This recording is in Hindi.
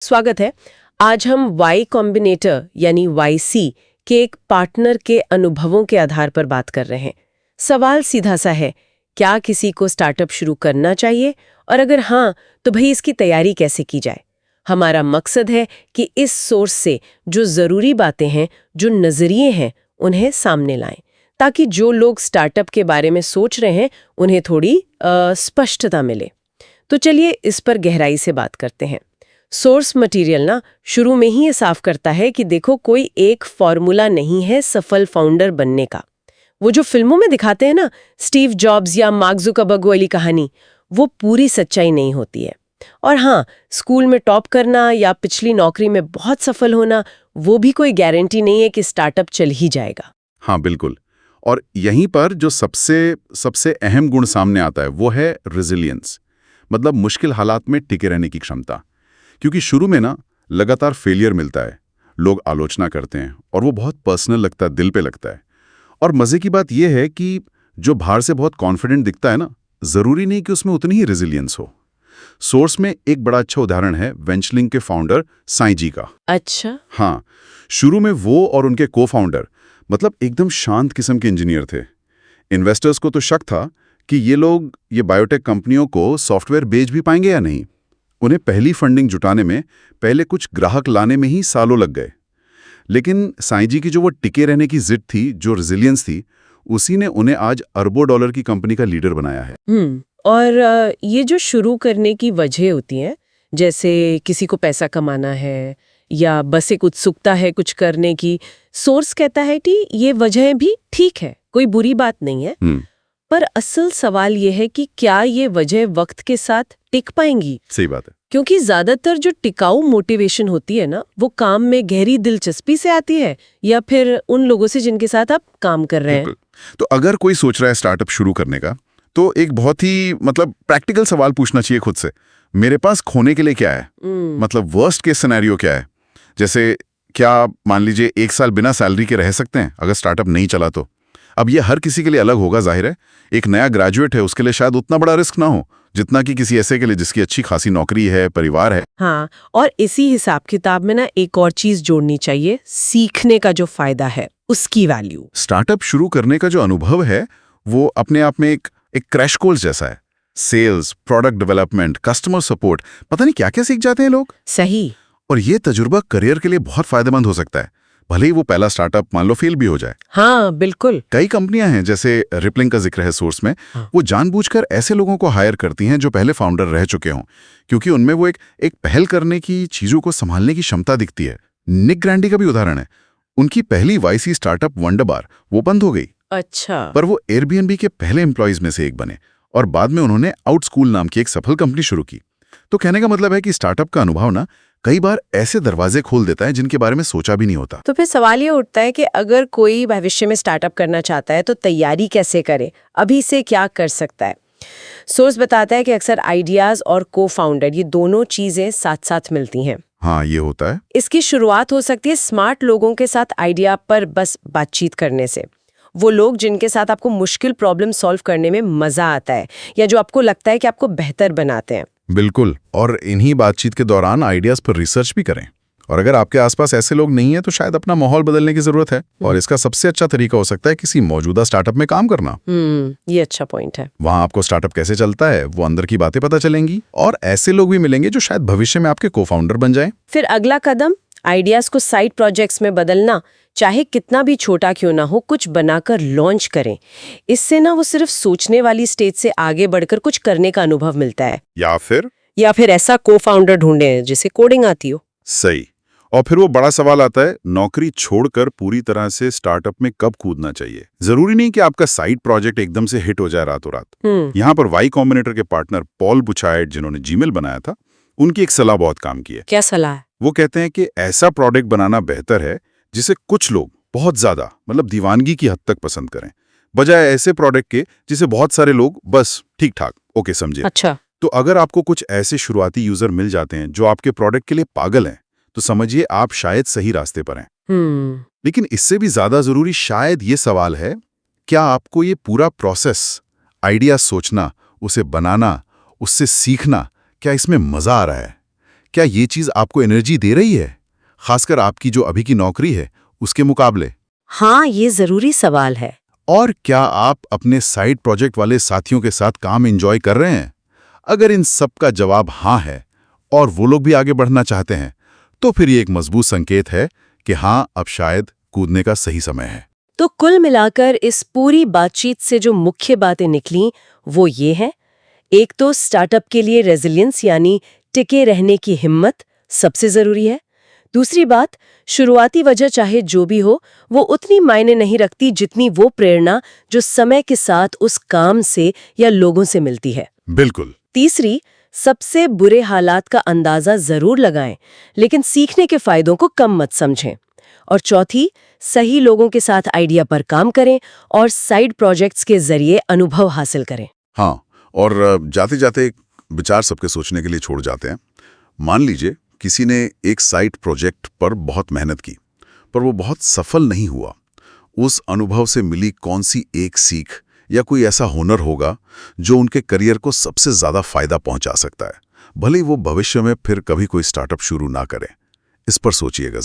स्वागत है। आज हम वाई कॉम्बिनेटर यानी YC के एक पार्टनर के अनुभवों के आधार पर बात कर रहे हैं। सवाल सीधा सा है, क्या किसी को स्टार्टअप शुरू करना चाहिए, और अगर हाँ तो भाई इसकी तैयारी कैसे की जाए। हमारा मकसद है कि इस सोर्स से जो ज़रूरी बातें हैं, जो नज़रिए हैं, उन्हें सामने लाएं, ताकि जो लोग स्टार्टअप के बारे में सोच रहे हैं उन्हें थोड़ी स्पष्टता मिले। तो चलिए इस पर गहराई से बात करते हैं। सोर्स मटेरियल ना शुरू में ही ये साफ करता है कि देखो, कोई एक फॉर्मूला नहीं है सफल फाउंडर बनने का। वो जो फिल्मों में दिखाते हैं ना, स्टीव जॉब्स या मार्क जुकरबर्ग वाली कहानी, वो पूरी सच्चाई नहीं होती है। और हाँ, स्कूल में टॉप करना या पिछली नौकरी में बहुत सफल होना, वो भी कोई गारंटी नहीं है कि स्टार्टअप चल ही जाएगा। हाँ बिल्कुल। और यहीं पर जो सबसे अहम गुण सामने आता है वो है रेजिलियंस, मतलब मुश्किल हालात में टिके रहने की क्षमता। क्योंकि शुरू में ना लगातार फेलियर मिलता है, लोग आलोचना करते हैं और वो बहुत पर्सनल लगता है, दिल पे लगता है। और मजे की बात यह है कि जो बाहर से बहुत कॉन्फिडेंट दिखता है ना, जरूरी नहीं कि उसमें उतनी ही रेजिलियंस हो। सोर्स में एक बड़ा अच्छा उदाहरण है वेंचलिंग के फाउंडर साई जी का। अच्छा। हाँ, शुरू में वो और उनके को फाउंडर मतलब एकदम शांत किस्म के इंजीनियर थे। इन्वेस्टर्स को तो शक था कि ये लोग ये बायोटेक कंपनियों को सॉफ्टवेयर बेच भी पाएंगे या नहीं। उन्हें पहली फंडिंग जुटाने में, पहले कुछ ग्राहक लाने में ही सालों लग गए। लेकिन साई जी की जो वो टिके रहने की जिद थी, जो रेजिलियंस थी, उसी ने उन्हें आज अरबों डॉलर की कंपनी का लीडर बनाया है। और ये जो शुरू करने की वजह होती है, जैसे किसी को पैसा कमाना है या बस एक उत्सुकता है कुछ करने की, सोर्स कहता है कि ये वजह भी ठीक है, कोई बुरी बात नहीं है। पर असल सवाल ये है कि क्या ये वजह वक्त के साथ टिक पाएंगी। सही बात है। क्योंकि ज्यादातर जो टिकाऊ मोटिवेशन होती है ना, वो काम में गहरी दिलचस्पी से आती है या फिर उन लोगों से जिनके साथ आप काम कर रहे हैं। तो अगर कोई सोच रहा है स्टार्टअप शुरू करने का, तो एक बहुत ही प्रैक्टिकल सवाल पूछना चाहिए खुद से, मेरे पास खोने के लिए क्या है? मतलब वर्स्ट केस सिनेरियो क्या है? जैसे क्या मान लीजिए 1 साल बिना सैलरी के रह सकते हैं अगर स्टार्टअप नहीं चला तो? अब ये हर किसी के लिए अलग होगा, जाहिर है। एक नया ग्रेजुएट है, उसके लिए शायद उतना बड़ा रिस्क ना हो जितना कि किसी ऐसे के लिए जिसकी अच्छी खासी नौकरी है, परिवार है। हाँ, और इसी हिसाब किताब में ना एक और चीज जोड़नी चाहिए, सीखने का जो फायदा है उसकी वैल्यू। स्टार्टअप शुरू करने का जो अनुभव है वो अपने आप में एक क्रैश कोर्स जैसा है। Sales, product development, customer support, पता नहीं क्या क्या सीख जाते हैं लोग। सही। और ये तजुर्बा करियर के लिए बहुत फायदेमंद हो सकता है, भले ही वो पहला स्टार्टअप मान लो फेल भी हो जाए। हाँ बिल्कुल। कई कंपनियां हैं, जैसे रिपलिंग का जिक्र है सोर्स में। वो जानबूझकर ऐसे लोगों को हायर करती हैं जो पहले फाउंडर रह चुके हों, क्योंकि उनमें वो एक पहल करने की, चीजों को संभालने की क्षमता दिखती है। निक ग्रैंडी का भी उदाहरण है। उनकी पहली YC स्टार्टअप वंडरबार वो बंद हो गई। अच्छा। पर वो एयरबीएनबी के पहले एम्प्लॉइज में से एक बने और बाद में उन्होंने आउटस्कूल नाम की एक सफल कंपनी शुरू की। तो कहने का मतलब है कि स्टार्टअप का अनुभव ना कई बार ऐसे दरवाजे खोल देता है जिनके बारे में सोचा भी नहीं होता। तो फिर सवाल ये उठता है कि अगर कोई भविष्य में स्टार्टअप करना चाहता है तो तैयारी कैसे करे, अभी से क्या कर सकता है। सोर्स बताता है कि अक्सर आइडियाज और को फाउंडर, ये दोनों चीजें साथ साथ मिलती हैं। हाँ, ये होता है। इसकी शुरुआत हो सकती है स्मार्ट लोगों के साथ आइडिया पर बस बातचीत करने से। वो लोग जिनके साथ आपको मुश्किल प्रॉब्लम सॉल्व करने में मजा आता है या जो आपको लगता है कि आपको बेहतर बनाते हैं। बिल्कुल। और इन्हीं बातचीत के दौरान आइडियाज पर रिसर्च भी करें। और अगर आपके आसपास ऐसे लोग नहीं है तो शायद अपना माहौल बदलने की जरूरत है। और इसका सबसे अच्छा तरीका हो सकता है किसी मौजूदा स्टार्टअप में काम करना। ये अच्छा पॉइंट है। वहां आपको स्टार्टअप कैसे चलता है, वो अंदर की बातें पता चलेंगी और ऐसे लोग भी मिलेंगे जो शायद भविष्य में आपके को फाउंडर बन जाए। फिर अगला कदम, आइडियाज को साइड प्रोजेक्ट्स में बदलना, चाहे कितना भी छोटा क्यों ना हो, कुछ बनाकर लॉन्च करें। इससे ना वो सिर्फ सोचने वाली स्टेज से आगे बढ़कर कुछ करने का अनुभव मिलता है। या फिर ऐसा को फाउंडर ढूंढे जिसे कोडिंग आती हो। सही। और फिर वो बड़ा सवाल आता है, नौकरी छोड़कर पूरी तरह से स्टार्टअप में कब कूदना चाहिए। जरूरी नहीं कि आपका साइड प्रोजेक्ट एकदम से हिट हो जाए रातों रात। यहाँ पर वाई कॉम्बिनेटर के पार्टनर पॉल बुचार्ड, जिन्होंने जीमेल बनाया था, उनकी एक सलाह बहुत काम की है। क्या सलाह है? वो कहते हैं कि ऐसा प्रोडक्ट बनाना बेहतर है जिसे कुछ लोग बहुत ज्यादा, दीवानगी की हद तक पसंद करें, बजाय ऐसे प्रोडक्ट के जिसे बहुत सारे लोग बस ठीक ठाक ओके समझे। अच्छा। तो अगर आपको कुछ ऐसे शुरुआती यूजर मिल जाते हैं जो आपके प्रोडक्ट के लिए पागल हैं, तो समझिए आप शायद सही रास्ते पर हैं। लेकिन इससे भी ज्यादा जरूरी शायद ये सवाल है, क्या आपको ये पूरा प्रोसेस, आइडिया सोचना, उसे बनाना, उससे सीखना, क्या इसमें मजा आ रहा है? क्या ये चीज़ आपको एनर्जी दे रही है, खासकर आपकी जो अभी की नौकरी है उसके मुकाबले? हाँ, ये जरूरी सवाल है। और क्या आप अपने साइड प्रोजेक्ट वाले साथियों के साथ काम एंजॉय कर रहे हैं? अगर इन सब का जवाब हाँ है और वो लोग भी आगे बढ़ना चाहते हैं, तो फिर ये एक मजबूत संकेत है कि हाँ, अब शायद कूदने का सही समय है। तो कुल मिलाकर इस पूरी बातचीत से जो मुख्य बातें निकली वो ये हैं। एक तो स्टार्टअप के लिए रेजिलियंस यानी टिके रहने की हिम्मत सबसे जरूरी है। दूसरी बात, शुरुआती वजह चाहे जो भी हो वो उतनी मायने नहीं रखती जितनी वो प्रेरणा जो समय के साथ उस काम से या लोगों से मिलती है। बिल्कुल। तीसरी, सबसे बुरे हालात का अंदाजा जरूर लगाएं, लेकिन सीखने के फायदों को कम मत समझें। और चौथी, सही लोगों के साथ आइडिया पर काम करें और साइड प्रोजेक्ट्स के जरिए अनुभव हासिल करें। हाँ, और जाते जाते एक विचार सबके सोचने के लिए छोड़ जाते हैं। मान लीजिए किसी ने एक साइड प्रोजेक्ट पर बहुत मेहनत की, पर वो बहुत सफल नहीं हुआ। उस अनुभव से मिली कौन सी एक सीख या कोई ऐसा हुनर होगा जो उनके करियर को सबसे ज्यादा फायदा पहुंचा सकता है, भले ही वो भविष्य में फिर कभी कोई स्टार्टअप शुरू ना करें? इस पर सोचिएगा।